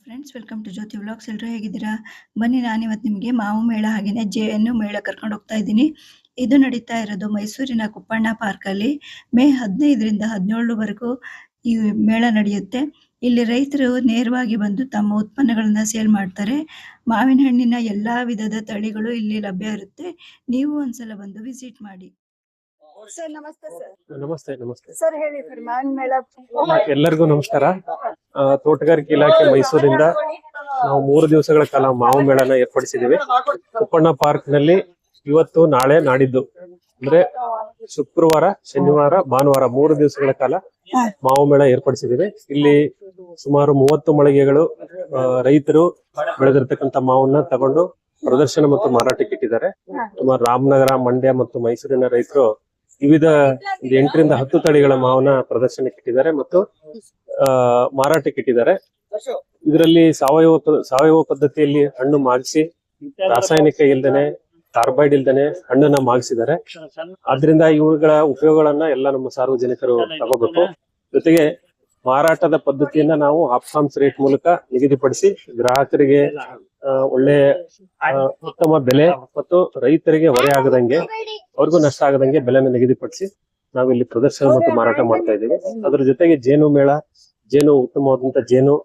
Friends, welcome to Jyothi vlogs. ಎಲ್ಲರೂ ಹೇಗಿದ್ದೀರಾ? ಬನ್ನಿ, ನಾನಿವತ್ತು ನಿಮಗೆ ಮಾವು ಮೇಳ ಹಾಗೆಯೇ ಜೇನು ಮೇಳ ಕರ್ಕೊಂಡು ಹೋಗ್ತಾ ಇದ್ದೀನಿ. ಇದು ನಡೀತಾ ಇರೋದು ಮೈಸೂರಿನ ಕುಪ್ಪಣ್ಣ ಪಾರ್ಕಲ್ಲಿ. ಮೇ 15ರಿಂದ 17ವರೆಗೂ ಈ ಮೇಳ ನಡೆಯುತ್ತೆ. ಇಲ್ಲಿ ರೈತರು ನೇರವಾಗಿ ಬಂದು ತಮ್ಮ ಉತ್ಪನ್ನಗಳನ್ನು ಸೇಲ್ ಮಾಡ್ತಾರೆ. ಮಾವಿನ ಹಣ್ಣಿನ ಎಲ್ಲ ವಿಧದ ತಳಿಗಳು ಇಲ್ಲಿ ಲಭ್ಯ ಇರುತ್ತೆ. ನೀವು ಒಂದ್ಸಲ ಬಂದು ವಿಸಿಟ್ ಮಾಡಿ. ಸರ್ ನಮಸ್ತೆ. ನಮಸ್ತೆ. ಸರ್ ಹೇಳಿ ಸರ್, ಮಾವಿನ ಮೇಳ. ಎಲ್ಲರಿಗೂ ನಮಸ್ಕಾರ. ತೋಟಗಾರಿಕೆ ಇಲಾಖೆ ಮೈಸೂರಿಂದ ನಾವು 3 ದಿವಸಗಳ ಕಾಲ ಮಾವು ಮೇಳನ ಏರ್ಪಡಿಸಿದ್ದೀವಿ. ಕುಪ್ಪಣ್ಣ ಪಾರ್ಕ್ ನಲ್ಲಿ ಇವತ್ತು, ನಾಳೆ, ನಾಡಿದ್ದು ಅಂದ್ರೆ ಶುಕ್ರವಾರ, ಶನಿವಾರ, ಭಾನುವಾರ 3 ದಿವಸಗಳ ಕಾಲ ಮಾವು ಮೇಳ ಏರ್ಪಡಿಸಿದ್ದೀವಿ. ಇಲ್ಲಿ ಸುಮಾರು 30 ಮಳಿಗೆಗಳು ರೈತರು ಬೆಳೆದಿರ್ತಕ್ಕಂಥ ಮಾವನ್ನ ತಗೊಂಡು ಪ್ರದರ್ಶನ ಮತ್ತು ಮಾರಾಟಕ್ಕೆ ಇಟ್ಟಿದ್ದಾರೆ. ಸುಮಾರು ರಾಮನಗರ, ಮಂಡ್ಯ ಮತ್ತು ಮೈಸೂರಿನ ರೈತರು ವಿವಿಧ 8ರಿಂದ 10 ತಳಿಗಳ ಮಾವನ ಪ್ರದರ್ಶನಕ್ಕೆ ಇಟ್ಟಿದ್ದಾರೆ ಮತ್ತು ಮಾರಾಟಕ್ಕೆ ಇಟ್ಟಿದ್ದಾರೆ. ಇದರಲ್ಲಿ ಸಾವಯವ ಪದ್ಧತಿಯಲ್ಲಿ ಹಣ್ಣು ಮಾಗಿಸಿ, ರಾಸಾಯನಿಕ ಇಲ್ದೇನೆ, ಕಾರ್ಬೈಡ್ ಇಲ್ದೇನೆ ಹಣ್ಣನ್ನ ಮಾಗಿಸಿದ್ದಾರೆ. ಆದ್ರಿಂದ ಇವುಗಳ ಉಪಯೋಗಗಳನ್ನ ಎಲ್ಲ ನಮ್ಮ ಸಾರ್ವಜನಿಕರು ತಗೋಬೇಕು. ಜೊತೆಗೆ ಮಾರಾಟದ ಪದ್ಧತಿಯನ್ನ ನಾವು ಅಪ್ಸಾಮ್ಸ್ ರೇಟ್ ಮೂಲಕ ನಿಗದಿಪಡಿಸಿ ಗ್ರಾಹಕರಿಗೆ ಒಳ್ಳೆ ಉತ್ತಮ ಬೆಲೆ ಮತ್ತು ರೈತರಿಗೆ ಹೊರೆ ಆಗದಂಗೆ, ಅವ್ರಿಗೂ ನಷ್ಟ ಆಗದಂಗೆ ಬೆಲೆನ ನಿಗದಿಪಡಿಸಿ ನಾವಿಲ್ಲಿ ಪ್ರದರ್ಶನ ಮತ್ತು ಮಾರಾಟ ಮಾಡ್ತಾ ಇದ್ದೀವಿ. ಅದ್ರ ಜೊತೆಗೆ ಜೇನು ಉತ್ತಮವಾದಂತ ಜೇನು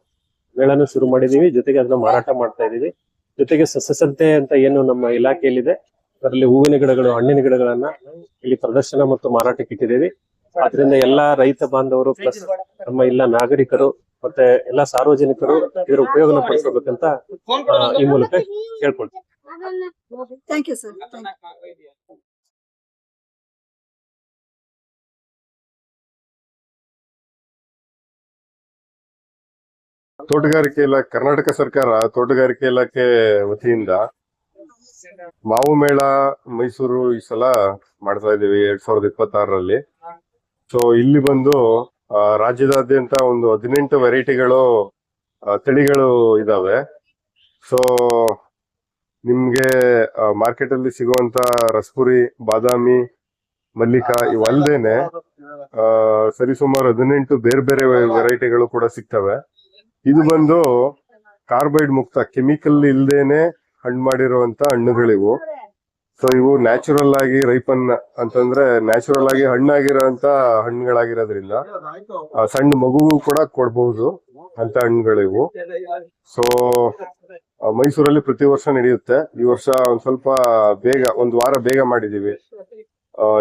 ಮೇಳನು ಶುರು ಮಾಡಿದೀವಿ. ಜೊತೆಗೆ ಅದನ್ನ ಮಾರಾಟ ಮಾಡ್ತಾ ಇದೀವಿ. ಜೊತೆಗೆ ಸಸ್ಯಸಂತೆ ಅಂತ ಏನು ನಮ್ಮ ಇಲಾಖೆಯಲ್ಲಿದೆ, ಅದರಲ್ಲಿ ಹೂವಿನ ಗಿಡಗಳು, ಹಣ್ಣಿನ ಗಿಡಗಳನ್ನ ಇಲ್ಲಿ ಪ್ರದರ್ಶನ ಮತ್ತು ಮಾರಾಟಕ್ಕೆ ಇಟ್ಟಿದ್ದೀವಿ. ಆದ್ರಿಂದ ಎಲ್ಲಾ ರೈತ ಬಾಂಧವರು ಪ್ಲಸ್ ನಮ್ಮ ಎಲ್ಲ ನಾಗರಿಕರು ಮತ್ತೆ ಎಲ್ಲಾ ಸಾರ್ವಜನಿಕರು ಇದರ ಉಪಯೋಗನ ಪಡಿಸಬೇಕಂತ ಈ ಮೂಲಕ ಕೇಳ್ಕೊಳ್ತೀವಿ. Thank you sir. ತೋಟಗಾರಿಕೆ ಇಲಾಖೆ, ಕರ್ನಾಟಕ ಸರ್ಕಾರ ತೋಟಗಾರಿಕೆ ಇಲಾಖೆ ವತಿಯಿಂದ ಮಾವು ಮೇಳ ಮೈಸೂರು ಈ ಸಲ ಮಾಡ್ತಾ ಇದೀವಿ 2026ರಲ್ಲಿ. ಸೊ ಇಲ್ಲಿ ಬಂದು ರಾಜ್ಯದಾದ್ಯಂತ ಒಂದು 18 ವೆರೈಟಿಗಳು ತಳಿಗಳು ಇದಾವೆ. ಸೊ ನಿಮ್ಗೆ ಮಾರ್ಕೆಟ್ ಅಲ್ಲಿ ಸಿಗುವಂತ ರಸಪುರಿ, ಬಾದಾಮಿ, ಮಲ್ಲಿಕಾ ಇವಲ್ದೇನೆ ಸರಿಸುಮಾರು 18 ಬೇರೆ ಬೇರೆ ವೆರೈಟಿಗಳು ಕೂಡ ಸಿಗ್ತವೆ. ಇದು ಬಂದು ಕಾರ್ಬೈಡ್ ಮುಕ್ತ, ಕೆಮಿಕಲ್ ಇಲ್ದೇನೆ ಹಣ್ಣು ಮಾಡಿರುವಂತ ಹಣ್ಣುಗಳಿವು. ಸೊ ಇವು ನ್ಯಾಚುರಲ್ ಆಗಿ ರೈಪನ್ ಅಂತಂದ್ರೆ ನ್ಯಾಚುರಲ್ ಆಗಿ ಹಣ್ಣಾಗಿರೋಂತ ಹಣ್ಣುಗಳಾಗಿರೋದ್ರಿಂದ ಸಣ್ಣ ಮಗುಗೂ ಕೂಡ ಕೊಡ್ಬಹುದು ಅಂತ ಹಣ್ಣುಗಳಿವು. ಸೊ ಮೈಸೂರಲ್ಲಿ ಪ್ರತಿ ವರ್ಷ ನಡೆಯುತ್ತೆ. ಈ ವರ್ಷ ಒಂದ್ ಸ್ವಲ್ಪ ಬೇಗ, 1 ವಾರ ಬೇಗ ಮಾಡಿದೀವಿ.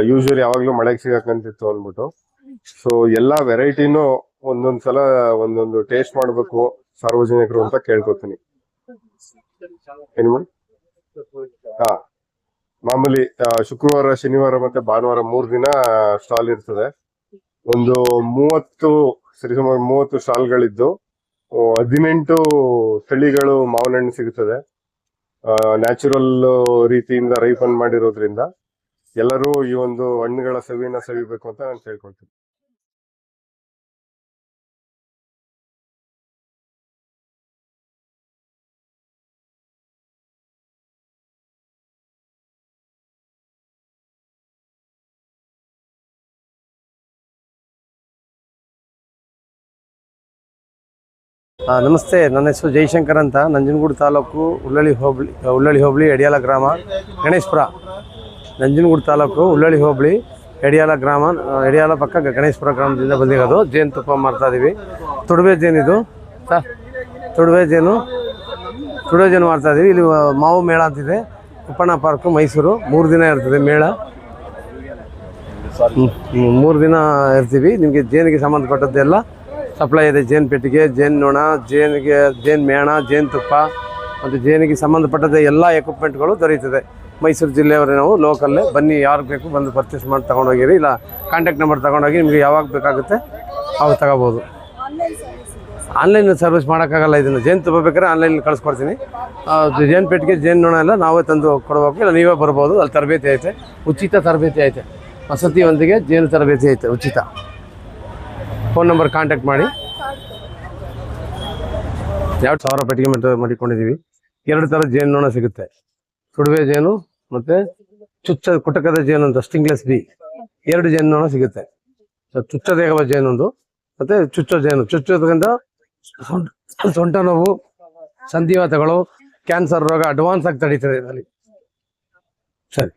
ಯೂಶುವಲಿ ಯಾವಾಗ್ಲೂ ಮಳೆಗೆ ಸಿಗಕ್ಕಂತಿತ್ತು ಅಂದ್ಬಿಟ್ಟು. ಸೊ ಎಲ್ಲಾ ವೆರೈಟಿನೂ ಒಂದೊಂದ್ಸಲ ಒಂದೊಂದು ಟೇಸ್ಟ್ ಮಾಡ್ಬೇಕು ಸಾರ್ವಜನಿಕರು ಅಂತ ಕೇಳ್ಕೊತೀನಿ. ಏನ್ ಮಾಡಿ ಮಾಮೂಲಿ ಶುಕ್ರವಾರ, ಶನಿವಾರ ಮತ್ತೆ ಭಾನುವಾರ 3 ದಿನ ಸ್ಟಾಲ್ ಇರ್ತದೆ. ಒಂದು 30 ಸ್ಟಾಲ್ಗಳಿದ್ದು 18 ತಳಿಗಳು ಮಾವಿನ ಹಣ್ಣು ಸಿಗುತ್ತದೆ. ನ್ಯಾಚುರಲ್ ರೀತಿಯಿಂದ ರೈಪನ್ ಮಾಡಿರೋದ್ರಿಂದ ಎಲ್ಲರೂ ಈ ಒಂದು ಹಣ್ಣುಗಳ ಸವಿನ ಸವಿಬೇಕು ಅಂತ ನಾನು ಕೇಳ್ಕೊಳ್ತೀನಿ. ನಮಸ್ತೆ, ನನ್ನ ಹೆಸರು ಜೈಶಂಕರ್ ಅಂತ. ನಂಜನಗೂಡು ತಾಲೂಕು, ಉಳ್ಳಳ್ಳಿ ಹೋಬಳಿ, ಎಡಿಯಾಲ ಗ್ರಾಮ, ಗಣೇಶಪುರ. ನಂಜನಗೂಡು ತಾಲೂಕು, ಉಳ್ಳಳ್ಳಿ ಹೋಬಳಿ, ಎಡಿಯಾಲ ಗ್ರಾಮ, ಎಡಿಯಾಲ ಪಕ್ಕ ಗಣೇಶಪುರ ಗ್ರಾಮದಿಂದ ಬಂದಿರೋದು. ಜೇನುತುಪ್ಪ ಮಾಡ್ತಾ ಇದೀವಿ. ತುಡುವೆ ಜೇನಿದು ಸರ್, ತುಡುವೆ ಜೇನು ಮಾಡ್ತಾ ಇದೀವಿ. ಇಲ್ಲಿ ಮಾವು ಮೇಳ ಅಂತಿದೆ, ಕುಪ್ಪಣ್ಣ ಪಾರ್ಕು, ಮೈಸೂರು. 3 ದಿನ ಇರ್ತದೆ ಮೇಳ. 3 ದಿನ ಇರ್ತೀವಿ. ನಿಮಗೆ ಜೇನಿಗೆ ಸಂಬಂಧಪಟ್ಟದ್ದೆಲ್ಲ ಸಪ್ಲೈ ಇದೆ. ಜೇನು ಪೆಟ್ಟಿಗೆ, ಜೇನು ನೊಣ, ಜೇನು ಮೇಣ, ಜೇನುತುಪ್ಪ ಮತ್ತು ಜೇನಿಗೆ ಸಂಬಂಧಪಟ್ಟದ ಎಲ್ಲ ಎಕ್ವಿಪ್ಮೆಂಟ್ಗಳು ದೊರೆಯುತ್ತದೆ. ಮೈಸೂರು ಜಿಲ್ಲೆಯವರೇ ನಾವು, ಲೋಕಲ್ಲೇ. ಬನ್ನಿ, ಯಾರು ಬೇಕು ಬಂದು ಪರ್ಚೇಸ್ ಮಾಡಿ ತೊಗೊಂಡೋಗಿರಿ. ಇಲ್ಲ ಕಾಂಟ್ಯಾಕ್ಟ್ ನಂಬರ್ ತೊಗೊಂಡೋಗಿ ನಿಮಗೆ ಯಾವಾಗ ಬೇಕಾಗುತ್ತೆ ಅವಾಗ ತಗೋಬೋದು. ಆನ್ಲೈನ್ ಸರ್ವಿಸ್ ಮಾಡೋಕ್ಕಾಗಲ್ಲ. ಇದನ್ನು ಜೇನುತುಪ್ಪ ಬೇಕಾದ್ರೆ ಆನ್ಲೈನ್ ಕಳಿಸ್ಕೊಡ್ತೀನಿ. ಜೇನು ಪೆಟ್ಟಿಗೆ, ಜೇನು ನೊಣ ಎಲ್ಲ ನಾವೇ ತಂದು ಕೊಡಬೇಕು. ಇಲ್ಲ ನೀವೇ ಬರ್ಬೋದು. ಅಲ್ಲಿ ತರಬೇತಿ ಐತೆ, ಉಚಿತ ತರಬೇತಿ ಐತೆ. ವಸತಿಯೊಂದಿಗೆ ಜೇನು ತರಬೇತಿ ಐತೆ, ಉಚಿತ. ಫೋನ್ ನಂಬರ್ ಕಾಂಟ್ಯಾಕ್ಟ್ ಮಾಡಿ. 2,000 ಪೆಟ್ಟಿಗೆ ಮಾಡಿಕೊಂಡಿದ್ದೀವಿ. 2 ಥರ ಜೇನು ನೊಣ ಸಿಗುತ್ತೆ. ತುಡುವೆ ಜೇನು ಮತ್ತು ಕುಟಕದ ಜೇನು ಅಂತ, ಸ್ಟಿಂಗ್ಲೆಸ್ ಬಿ, 2 ಜೇನು ನೊಣ ಸಿಗುತ್ತೆ. ಚುಚ್ಚದೇಗವ ಜೇನೊಂದು ಮತ್ತು ಚುಚ್ಚೋ ಜೇನು. ಚುಚ್ಚೋದ್ರಿಂದ ಸೊಂಟ ನೋವು, ಸಂಧಿವಾತಗಳು, ಕ್ಯಾನ್ಸರ್ ರೋಗ ಅಡ್ವಾನ್ಸ್ ಆಗಿ ತಡೀತದೆ ಇದರಲ್ಲಿ. ಸರಿ.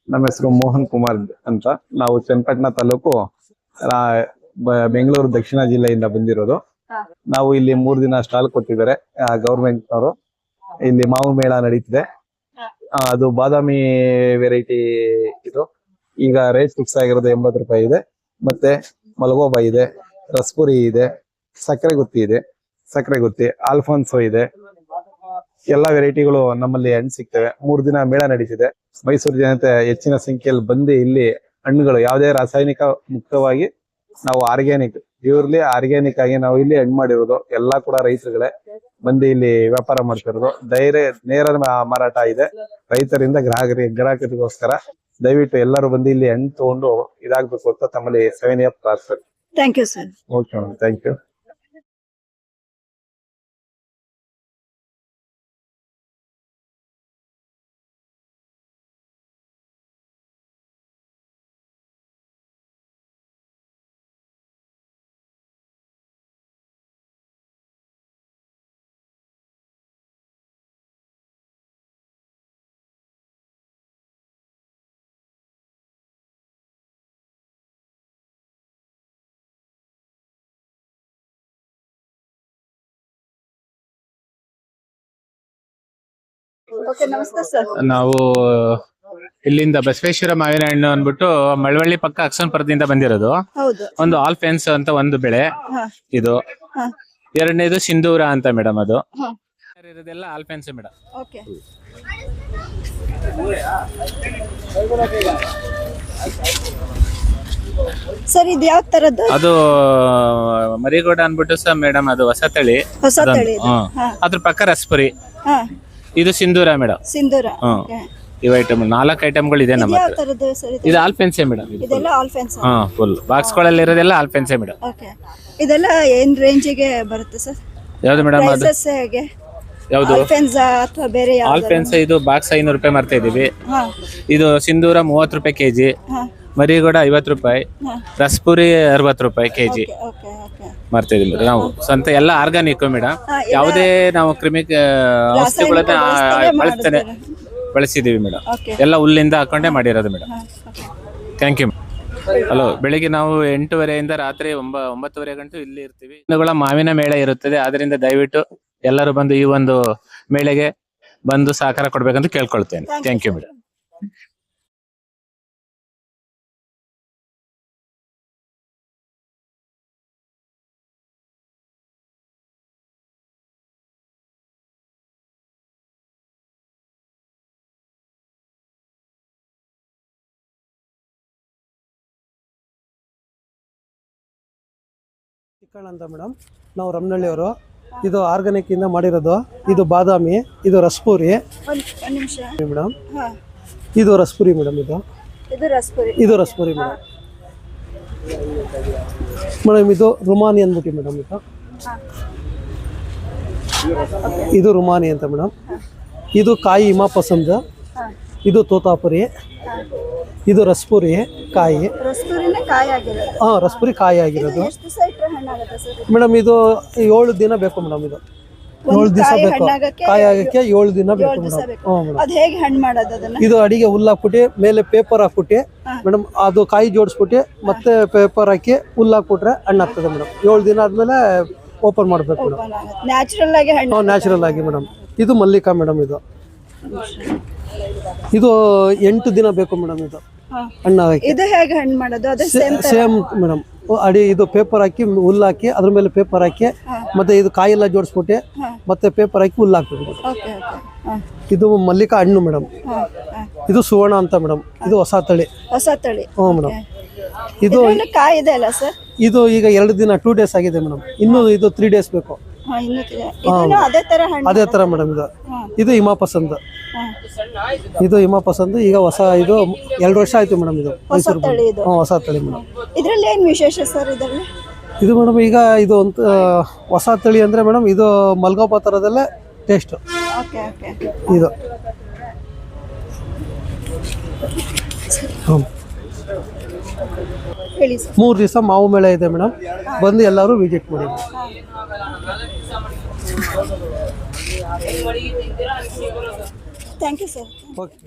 ನಮ್ಮ ಹೆಸರು ಮೋಹನ್ ಕುಮಾರ್ ಅಂತ. ನಾವು ಚನ್ನಪಟ್ಟಣ ತಾಲೂಕು ಬೆಂಗಳೂರು ದಕ್ಷಿಣ ಜಿಲ್ಲೆಯಿಂದ ಬಂದಿರೋದು. ನಾವು ಇಲ್ಲಿ 3 ದಿನ ಸ್ಟಾಲ್ ಕೊಟ್ಟಿದ್ದಾರೆ ಗವರ್ಮೆಂಟ್ ನವರು. ಇಲ್ಲಿ ಮಾವು ಮೇಳ ನಡೀತಿದೆ. ಅದು ಬಾದಾಮಿ ವೆರೈಟಿ ಇದು. ಈಗ ರೇಟ್ ಫಿಕ್ಸ್ ಆಗಿರೋದು 80 ರೂಪಾಯಿ ಇದೆ. ಮತ್ತೆ ಮಲಗೋಬಾ ಇದೆ, ರಸ್ಪುರಿ ಇದೆ, ಸಕ್ಕರೆ ಗುತ್ತಿ, ಆಲ್ಫಾನ್ಸೋ ಇದೆ. ಎಲ್ಲಾ ವೆರೈಟಿಗಳು ನಮ್ಮಲ್ಲಿ ಹಣ್ಣು ಸಿಗ್ತವೆ. 3 ದಿನ ಮೇಳ ನಡೀತಿದೆ. ಮೈಸೂರು ಜನತೆ ಹೆಚ್ಚಿನ ಸಂಖ್ಯೆಯಲ್ಲಿ ಬಂದು ಇಲ್ಲಿ ಹಣ್ಣುಗಳು ಯಾವುದೇ ರಾಸಾಯನಿಕ ಮುಕ್ತವಾಗಿ ನಾವು ಪ್ಯೂರ್ಲಿ ಆರ್ಗ್ಯಾನಿಕ್ ಆಗಿ ನಾವು ಇಲ್ಲಿ ಹಣ್ಣು ಮಾಡಿರೋದು. ಎಲ್ಲಾ ಕೂಡ ರೈತರುಗಳೇ ಬಂದು ಇಲ್ಲಿ ವ್ಯಾಪಾರ ಮಾಡ್ತಿರೋದು. ನೇರ ಮಾರಾಟ ಇದೆ ರೈತರಿಂದ ಗ್ರಾಹಕರಿಗೋಸ್ಕರ. ದಯವಿಟ್ಟು ಎಲ್ಲರೂ ಬಂದು ಇಲ್ಲಿ ಹಣ್ಣು ತಗೊಂಡು ಇದಾಗಬೇಕು ಅಂತ ತಮ್ಮಲ್ಲಿ 7 class. Thank you sir. Okay madam, thank you. Okay, ನಮಸ್ತೆ ಸರ್. ನಾವು ಇಲ್ಲಿಂದ ಬಸವೇಶ್ವರ ಮಾವಿನ ಹಣ್ಣು ಅಂದ್ಬಿಟ್ಟು ಮಳವಳ್ಳಿ ಪಕ್ಕ ಅಕ್ಸನ್ಪುರದಿಂದ ಬಂದಿರೋದು. ಹೌದು. ಒಂದು ಆಲ್ಫೆನ್ಸ್ ಅಂತ ಒಂದು ಬೆಳೆ ಇದು. ಎರಡನೇದು ಸಿಂಧೂರ ಅಂತ ಮೇಡಮ್. ಅದು ಇರೋದೆಲ್ಲ ಆಲ್ಫೆನ್ಸ್ ಮೇಡಮ್. ಓಕೆ. ಸರ್, ಇದು ಯಾವ ತರದ್ದು? ಅದು ಮರಿಗೋಡ ಅನ್ಬಿಟ್ಟು ಸರ್ ಮೇಡಮ್. ಅದು ಹೊಸ ತಳಿ. ಅದ್ರ ಪಕ್ಕ ರಸ್ಪುರಿ. ಇದು ಸಿಂಧೂರ ಮೇಡಮ್. ಸಿಂಧೂರ. ಇವು ಐಟಮ್ 4 ಐಟಮ್ಗಳು ಇದೆ ನಮ್ಮ ಹತ್ರ. ಇದು ಆಲ್ಫೆನ್ಸೆ ಮೇಡಮ್. ಇದೆಲ್ಲ ಆಲ್ಫೆನ್ಸ್. ಫುಲ್ ಬಾಕ್ಸ್ಗಳಲ್ಲಿ ಇರೋದೆಲ್ಲ ಆಲ್ಫೆನ್ಸೆ ಮೇಡಮ್. ಓಕೆ. ಇದೆಲ್ಲ ಏನ್ ರೇಂಜಿಗೆ ಬರುತ್ತೆ ಸರ್? ಯಾವ್ದು ಮೇಡಮ್? ಅದು ಪ್ರೈಸಸ್ ಹೇಗೆ? ಯಾವ್ದು? ಆಲ್ಫೆನ್ಸ್ ಅಥವಾ ಬೇರೆ ಯಾವ್ದು? ಆಲ್ಫೆನ್ಸ್ ಇದು ಬಾಕ್ಸ್ 500 ರೂಪಾಯಿ ಮಾರ್ತಾ ಇದೀವಿ. ಇದು ಸಿಂಧೂರ 30 ರೂಪಾಯಿ ಕೆಜಿ. ಮರಿಗೋಡ 50 ರೂಪಾಯಿ. ರಸ್ಪುರಿ 60 ರೂಪಾಯಿ ಕೆಜಿ ಮಾರ್ತಾ ಇದೀವಿ. ನಾವು ಸ್ವಂತ ಎಲ್ಲ ಆರ್ಗಾನಿಕ್ ಮೇಡಮ್. ಯಾವುದೇ ನಾವು ಕ್ರಿಮಿ ಔಷಧಿಗಳನ್ನ ಬಳಸಿದೀವಿ ಮೇಡಮ್. ಎಲ್ಲ ಹುಲ್ಲಿಂದ ಹಾಕೊಂಡೇ ಮಾಡಿರೋದು ಮೇಡಮ್. Thank you. ಹಲೋ, ಬೆಳಿಗ್ಗೆ ನಾವು 8:30 ರಾತ್ರಿ 9:30 ಗಂಟೆ ಇಲ್ಲಿ ಇರ್ತೀವಿ. ಹಣ್ಣುಗಳ ಮಾವಿನ ಮೇಳ ಇರುತ್ತದೆ. ಆದ್ರಿಂದ ದಯವಿಟ್ಟು ಎಲ್ಲರೂ ಬಂದು ಈ ಒಂದು ಮೇಳೆಗೆ ಬಂದು ಸಹಕಾರ ಕೊಡ್ಬೇಕಂತ ಕೇಳ್ಕೊಳ್ತೇನೆ. Thank you madam. ಚಿಕ್ಕಣ್ಣ ಅಂತ ಮೇಡಮ್, ನಾವು ರಮನಹಳ್ಳಿಯವರು. ಇದು ಆರ್ಗಾನಿಕ್ ಇಂದ ಮಾಡಿರೋದು. ಇದು ಬಾದಾಮಿ, ಇದು ರಸ್ಪುರಿ ಮೇಡಮ್. ಇದು ರಸ್ಪುರಿ ಮೇಡಮ್. ಇದು ರಸ್ಪುರಿ ಮೇಡಮ್. ಮೇಡಮ್ ಇದು ರುಮಾನಿ ಅಂದ್ಬಿಟ್ಟು ಮೇಡಮ್ ಇದು ರುಮಾನಿ ಅಂತ ಮೇಡಮ್. ಇದು ಕಾಯಿ ಹಿಮ ಪಸಂದ್, ಇದು ತೋತಾಪುರಿ, ಇದು ರಸ್ಪುರಿ ಕಾಯಿ. ರಸಪುರಿನೇ ಕಾಯಿ ಆಗಿರೋದು. ರಸ್ಪುರಿ ಕಾಯಿ ಆಗಿರೋದು ಎಷ್ಟು ದಿವಸ ಇಟ್ಟರೆ ಹಣ್ಣಾಗುತ್ತೆ ಸರ್? ಮೇಡಮ್. ಇದು 7 ದಿನ ಬೇಕು ಮೇಡಮ್. ಇದು 7 ದಿವಸ ಬೇಕು ಕಾಯಿ ಆಗಕ್ಕೆ, 7 ದಿನ ಬೇಕು ಮೇಡಮ್. ಅದು ಹೇಗೆ ಹಣ್ಣು ಮಾಡೋದು ಅದನ್ನ? ಇದು ಅಡಿಗೆ ಹುಲ್ಲು ಹಾಕ್ಬಿಟ್ಟು ಮೇಲೆ ಪೇಪರ್ ಹಾಕ್ಬಿಟ್ಟು ಮೇಡಮ್, ಅದು ಕಾಯಿ ಜೋಡಿಸ್ಬಿಟ್ಟು ಮತ್ತೆ ಪೇಪರ್ ಹಾಕಿ ಹುಲ್ಲು ಹಾಕ್ಬಿಟ್ರೆ ಹಣ್ಣು ಆಗ್ತದೆ ಮೇಡಮ್. 7 ದಿನ ಆದ್ಮೇಲೆ ಓಪನ್ ಮಾಡ್ಬೇಕು ಮೇಡಮ್. ನ್ಯಾಚುರಲ್ ಆಗಿ ಹಣ್ಣು. ನ್ಯಾಚುರಲ್ ಆಗಿ ಮೇಡಮ್. ಇದು ಮಲ್ಲಿಕಾ ಮೇಡಮ್. ಇದು 8 ದಿನ ಬೇಕು ಮೇಡಮ್. ಇದು ಹಣ್ಣು ಆಗಕ್ಕೆ. ಇದು ಹೇಗೆ ಹಣ್ಣು ಮಾಡೋದು? ಅದು ಸೇಮ್ ಮೇಡಮ್. ಇದು ಪೇಪರ್ ಹಾಕಿ ಹುಲ್ಲು ಹಾಕಿ ಅದ್ರ ಮೇಲೆ ಪೇಪರ್ ಹಾಕಿ ಮತ್ತೆ ಇದು ಕಾಯಿ ಎಲ್ಲ ಜೋಡಿಸ್ಬಿಟ್ಟು ಮತ್ತೆ ಪೇಪರ್ ಹಾಕಿ ಹುಲ್ಲು ಹಾಕ್ಬೇಕು. ಇದು ಮಲ್ಲಿಕಾ ಹಣ್ಣು ಮೇಡಮ್. ಇದು ಸುವರ್ಣ ಅಂತ ಮೇಡಮ್. ಇದು ಹೊಸ ತಳಿ. ಹ್ಞೂ ಮೇಡಮ್. ಇದು ಕಾಯಿ ಇದೆ ಅಲ್ಲ ಸರ್? ಇದು ಈಗ 2 ದಿನ 2 ಡೇಸ್ ಆಗಿದೆ ಮೇಡಮ್. ಇನ್ನು ಇದು 3 ಡೇಸ್ ಬೇಕು. ಅದೇ ತರ ಮೇಡಮ್. ಇದು ಹಿಮ ಪಸಂದ್. ಇದು ಹಿಮ ಪಸಂದ್ ಈಗ ಹೊಸ. ಇದು 2 ವರ್ಷ ಆಯ್ತು ಮೇಡಮ್. ಇದು ಮೈಸೂರು ಹೊಸ ತಳಿ ಮೇಡಮ್. ಇದರಲ್ಲಿ ಏನು ವಿಶೇಷ ಸರ್? ಇದು ಮೇಡಮ್ ಈಗ ಇದು ಒಂದು ಹೊಸ ತಳಿ ಅಂದ್ರೆ ಮೇಡಮ್, ಇದು ಮಲ್ಗೋಬಾ ಥರದಲ್ಲೇ ಟೇಸ್ಟ್. ಇದು 3 ದಿವಸ ಮಾವು ಮೇಳ ಇದೆ ಮೇಡಮ್. ಬಂದು ಎಲ್ಲರೂ ವಿಸಿಟ್ ಮಾಡಿ. Thank you sir. ಓಕೆ.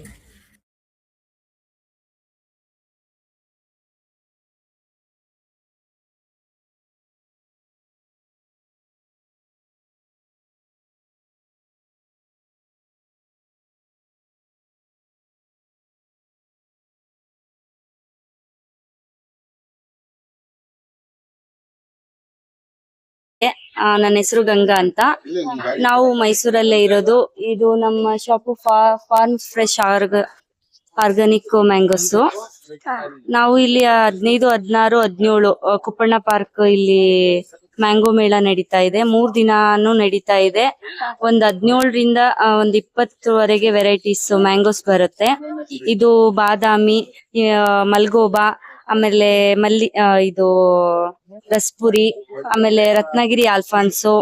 ನನ್ನ ಹೆಸರು ಗಂಗಾ ಅಂತ. ನಾವು ಮೈಸೂರಲ್ಲೇ ಇರೋದು. ಇದು ನಮ್ಮ shop farm fresh organic mangoes. ನಾವು ಇಲ್ಲಿ 15, 16, 17 ಕುಪ್ಪಣ್ಣ ಪಾರ್ಕ್ ಇಲ್ಲಿ ಮ್ಯಾಂಗೋ ಮೇಳ ನಡೀತಾ ಇದೆ. 3 ದಿನಾನು ನಡೀತಾ ಇದೆ. ಒಂದ್ 17ರಿಂದ ಒಂದ್ 20ವರೆಗೆ ವೆರೈಟೀಸ್ ಮ್ಯಾಂಗೋಸ್ ಬರುತ್ತೆ. ಇದು ಬಾದಾಮಿ, ಮಲ್ಗೋಬಾ, ಆಮೇಲೆ ಇದು ರಸ್ಪುರಿ, ಆಮೇಲೆ ರತ್ನಗಿರಿ ಆಲ್ಫಾನ್ಸೋ,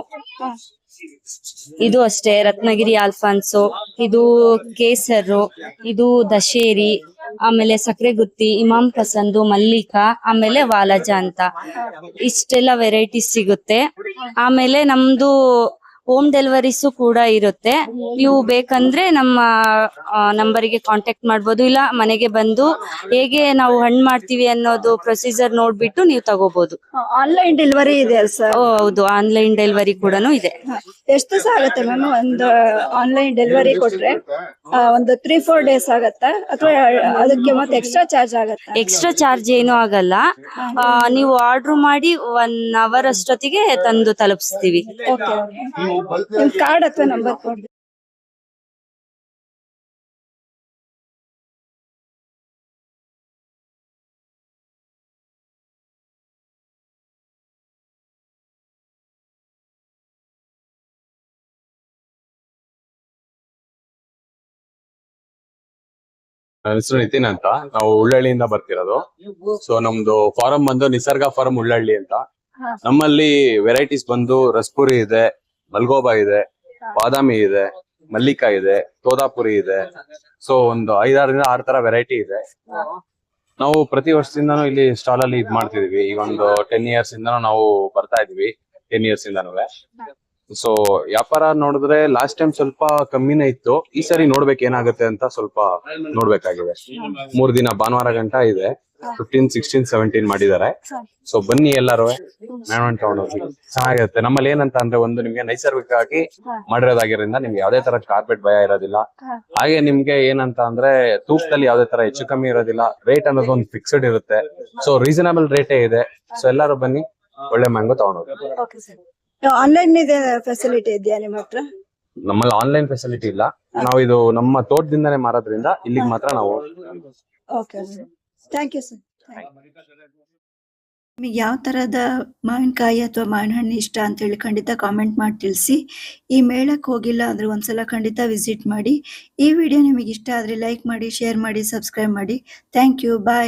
ಇದು ಅಷ್ಟೇ ರತ್ನಗಿರಿ ಆಲ್ಫಾನ್ಸೋ, ಇದು ಕೇಸರು, ಇದು ದಶೇರಿ, ಆಮೇಲೆ ಸಕ್ರೆಗುತ್ತಿ, ಇಮಾಮ್ ಪಸಂದು, ಮಲ್ಲಿಕಾ, ಆಮೇಲೆ ವಾಲಜ ಅಂತ ಇಷ್ಟೆಲ್ಲ ವೆರೈಟೀಸ್ ಸಿಗುತ್ತೆ. ಆಮೇಲೆ ನಮ್ದು ಹೋಮ್ ಡೆಲಿವರೀಸು ಕೂಡ ಇರುತ್ತೆ. ನೀವು ಬೇಕಂದ್ರೆ ನಮ್ಮ ನಂಬರಿಗೆ ಕಾಂಟ್ಯಾಕ್ಟ್ ಮಾಡ್ಬೋದು, ಇಲ್ಲ ಮನೆಗೆ ಬಂದು ಹೇಗೆ ನಾವು ಹಣ್ಣು ಮಾಡ್ತೀವಿ ಅನ್ನೋದು ಪ್ರೊಸೀಜರ್ ನೋಡ್ಬಿಟ್ಟು ನೀವು ತಗೋಬಹುದು. ಆನ್ಲೈನ್ ಡೆಲಿವರಿ ಇದೆ ಸರ್? ಹೌದು, ಆನ್ಲೈನ್ ಡೆಲಿವರಿ ಕೂಡ ಇದೆ. ಎಷ್ಟು ದಿವಸ ಆಗುತ್ತೆ ಮ್ಯಾಮ್? ಒಂದು ಆನ್ಲೈನ್ ಡೆಲಿವರಿ ಕೊಟ್ರೆ ಒಂದು 3-4 ಡೇಸ್ ಆಗತ್ತಾ, ಅಥವಾ ಅದಕ್ಕೆ ಮತ್ತೆ ಎಕ್ಸ್ಟ್ರಾ ಚಾರ್ಜ್ ಆಗತ್ತಾ? ಎಕ್ಸ್ಟ್ರಾ ಚಾರ್ಜ್ ಏನು ಆಗಲ್ಲ. ನೀವು ಆರ್ಡರ್ ಮಾಡಿ 1 ಅವರ್ ಅಷ್ಟೊತ್ತಿಗೆ ತಂದು ತಲುಪಿಸ್ತೀವಿ. ಕಾರ್ಡ್ ಅಥವಾ ನಂಬರ್ ಕೊಡಿ. ನನ್ನ ಹೆಸರು ನಿತಿನ್ ಅಂತ. ನಾವು ಉಳ್ಳಳ್ಳಿಯಿಂದ ಬರ್ತಿರೋದು. ಸೊ ನಮ್ದು ಫಾರಂ ಬಂದು ನಿಸರ್ಗ ಫಾರಂ ಉಳ್ಳಳ್ಳಿ ಅಂತ. ನಮ್ಮಲ್ಲಿ ವೆರೈಟೀಸ್ ಬಂದು ರಸ್ಪುರಿ ಇದೆ, ಮಲ್ಗೋಬಾ ಇದೆ, ಬಾದಾಮಿ ಇದೆ, ಮಲ್ಲಿಕಾ ಇದೆ, ತೋತಾಪುರಿ ಇದೆ. ಸೊ ಒಂದು 5-6 ತರ ವೆರೈಟಿ ಇದೆ. ನಾವು ಪ್ರತಿ ವರ್ಷದಿಂದನೂ ಇಲ್ಲಿ ಸ್ಟಾಲ್ ಅಲ್ಲಿ ಇದ್ ಮಾಡ್ತಿದೀವಿ. ಈಗ ಒಂದು 10 years ಇಂದನೂ ನಾವು ಬರ್ತಾ ಇದೀವಿ. 10 years ಇಂದನೂ. ಸೊ ವ್ಯಾಪಾರ ನೋಡಿದ್ರೆ ಲಾಸ್ಟ್ ಟೈಮ್ ಸ್ವಲ್ಪ ಕಮ್ಮಿನೇ ಇತ್ತು. ಈ ಸರಿ ನೋಡ್ಬೇಕು ಏನಾಗುತ್ತೆ ಅಂತ ಸ್ವಲ್ಪ ನೋಡ್ಬೇಕಾಗಿದೆ. 3 ದಿನ ಭಾನುವಾರ ಗಂಟ ಇದೆ. 15, 16, 17 ಮಾಡಿದ್ದಾರೆ. ಸೊ ಬನ್ನಿ ಎಲ್ಲಾರು ತಗೊಂಡೋಗಿ, ಚೆನ್ನಾಗಿರುತ್ತೆ. ನಮ್ಮಲ್ಲಿ ಏನಂತ ಅಂದ್ರೆ ಒಂದು ನಿಮ್ಗೆ ನೈಸರ್ಗಿಕವಾಗಿ ಮಾಡಿರೋದಾಗಿರೋದ್ರಿಂದ ನಿಮ್ಗೆ ಯಾವ್ದೇ ತರ ಕಾರ್ಪೆಟ್ ಭಯ ಇರೋದಿಲ್ಲ. ಹಾಗೆ ನಿಮ್ಗೆ ಏನಂತ ಅಂದ್ರೆ ತೂಕದಲ್ಲಿ ಯಾವ್ದೇ ತರ ಹೆಚ್ಚು ಕಮ್ಮಿ ಇರೋದಿಲ್ಲ. ರೇಟ್ ಅನ್ನೋದು ಒಂದು ಫಿಕ್ಸ್ಡ್ ಇರುತ್ತೆ. ಸೊ ರೀಸನಬಲ್ ರೇಟೇ ಇದೆ. ಸೊ ಎಲ್ಲಾರು ಬನ್ನಿ, ಒಳ್ಳೆ ಮ್ಯಾಂಗೋ ತಗೊಂಡೋಗಿ. ಆನ್ಲೈನ್ ಇದೆ ಫೆಸಿಲಿಟಿ ಇದೆಯಾ ನಿಮ್ಮ ಹತ್ರ? ನಮ್ಮಲ್ಲಿ ಆನ್ಲೈನ್ ಫೆಸಿಲಿಟಿ ಇಲ್ಲ. ನಾವು ಇದು ನಮ್ಮ ತೋಟದಿಂದಾನೇ ಮಾರೋದ್ರಿಂದ ಇಲ್ಲಿಗೆ ಮಾತ್ರ ನಾವು. Okay, thank you sir. ನಿಮಗೆ ಯಾವ ಥರದ ಮಾವಿನಕಾಯಿ ಅಥವಾ ಮಾವಿನ ಹಣ್ಣು ಇಷ್ಟ ಅಂತೇಳಿ ಖಂಡಿತ ಕಾಮೆಂಟ್ ಮಾಡಿ ತಿಳಿಸಿ. ಈ ಮೇಳಕ್ಕೆ ಹೋಗಿಲ್ಲ ಅಂದರೆ ಒಂದ್ಸಲ ಖಂಡಿತ ವಿಸಿಟ್ ಮಾಡಿ. ಈ ವಿಡಿಯೋ ನಿಮಗೆ ಇಷ್ಟ ಆದರೆ ಲೈಕ್ ಮಾಡಿ, ಶೇರ್ ಮಾಡಿ, ಸಬ್ಸ್ಕ್ರೈಬ್ ಮಾಡಿ. Thank you, bye.